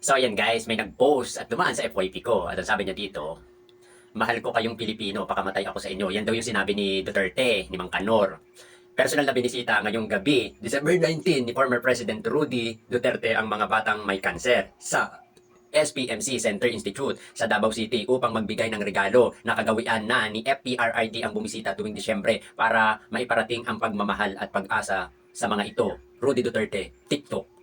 So ayan guys, may nag-post at dumaan sa FYP ko at ang sabi niya dito, mahal ko kayong Pilipino, pakamatay ako sa inyo. Yan daw yung sinabi ni Duterte, ni Mang Kanor. Personal na binisita ngayong gabi, December 19, ni former President Rudy Duterte ang mga batang may kanser sa SPMC Center Institute sa Davao City upang magbigay ng regalo na kagawian na ni FPRRD ang bumisita tuwing Disyembre para maiparating ang pagmamahal at pag-asa sa mga ito. Rudy Duterte, TikTok.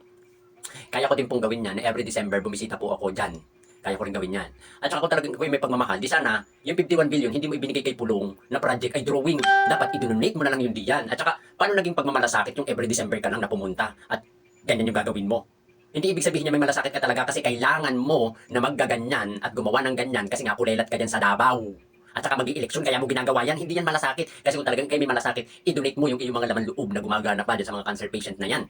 Kaya ko din pong gawin yan na every December bumisita po ako dyan. Kaya ko rin gawin yan. At saka kung talagang may pagmamahal, di sana, yung 51 billion, hindi mo ibinigay kay Pulong na project ay drawing. Dapat i-donate mo na lang yung diyan. At saka, paano naging pagmamalasakit yung every December ka lang na pumunta at ganyan yung gagawin mo? Hindi ibig sabihin niya may malasakit ka talaga kasi kailangan mo na maggaganyan at gumawa ng ganyan kasi nga kulelat ka dyan sa Davao. At saka mag-i-eleksyon, kaya mo ginagawa yan, hindi yan malasakit. Kasi kung talagang kayo may malasakit, i-donate mo yung iyong mga laman loob na gumaganap pa dyan sa mga cancer patient na yan.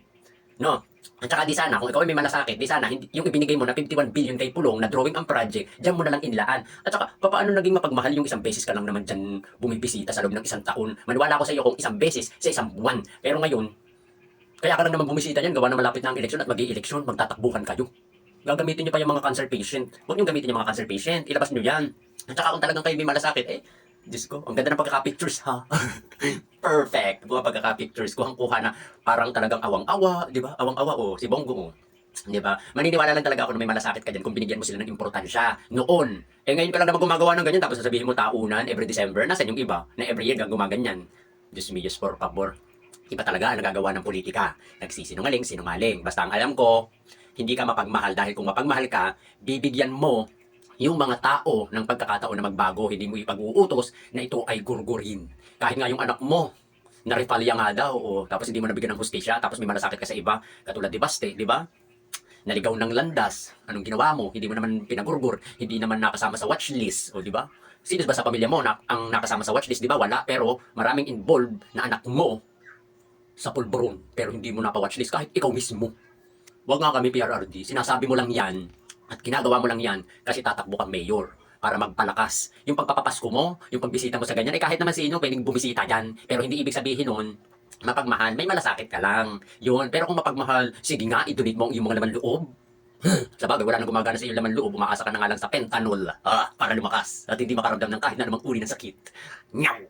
No? At saka di sana, kung ikaw ay may malasakit, di sana, hindi, yung ibinigay mo na 51 billion kay Pulong na drawing ang project, diyan mo na lang inlaan. At saka, paano naging mapagmahal yung isang beses ka lang naman dyan bumibisita sa loob ng isang taon? Maniwala ako sa iyo kung isang beses sa isang buwan. Pero ngayon, kaya ka lang naman bumisita dyan, gawa na malapit na ang eleksyon at mag-i-eleksyon, magtatakbuhan kayo. Gagamitin niyo pa yung mga cancer patient. Huwag niyo gamitin yung mga cancer patient, ilabas niyo yan. At saka kung talagang kayo may malasakit, Diyos ko, ang ganda ng pagkaka-pictures ha. Perfect. Mga pagkaka-pictures, kuhang-kuha na parang talagang awang-awa, di ba? Awang-awa si Bongo di ba? Maniniwala lang talaga ako na may malasakit ka dyan kung binigyan mo sila ng importansya noon. Ngayon ka lang naman gumagawa ng ganyan, tapos sasabihin mo taunan every December, nasan yung iba na every year kang gumaganyan? Diyos me, Diyos por favor. Iba talaga ang nagagawa ng politika. Nagsisinungaling, sinungaling. Basta ang alam ko, hindi ka mapagmahal dahil kung mapagmahal ka, bibigyan mo yung mga tao ng pagkakataon na magbago, hindi mo ipag-uutos na ito ay gurgurin. Kahit nga yung anak mo, na-refalya nga daw, tapos hindi mo nabigyan ng hustisya, tapos may malasakit ka sa iba, katulad ni Baste, di ba? Naligaw ng landas, anong ginawa mo? Hindi mo naman pinagurgur, hindi naman nakasama sa watchlist, di ba? Sino ba sa pamilya mo na ang nakasama sa watchlist, di ba? Wala, pero maraming involved na anak mo sa pulburon, pero hindi mo napa-watchlist kahit ikaw mismo. Wag nga kami PRRD, sinasabi mo lang yan at ginagawa mo lang yan kasi tatakbo kang mayor para magpalakas. Yung pagpapapasko mo, yung pagbisita mo sa ganyan, kahit naman sino pwedeng bumisita dyan. Pero hindi ibig sabihin nun, mapagmahal, may malasakit ka lang. Yun, pero kung mapagmahal, sige nga, idonate mo ang iyong mga laman loob. Sa bagay, wala nang gumagana sa iyong laman loob, umaasa ka na nga lang sa pentanol para lumakas at hindi makaramdam ng kahit na namang uri ng sakit. Nyaw!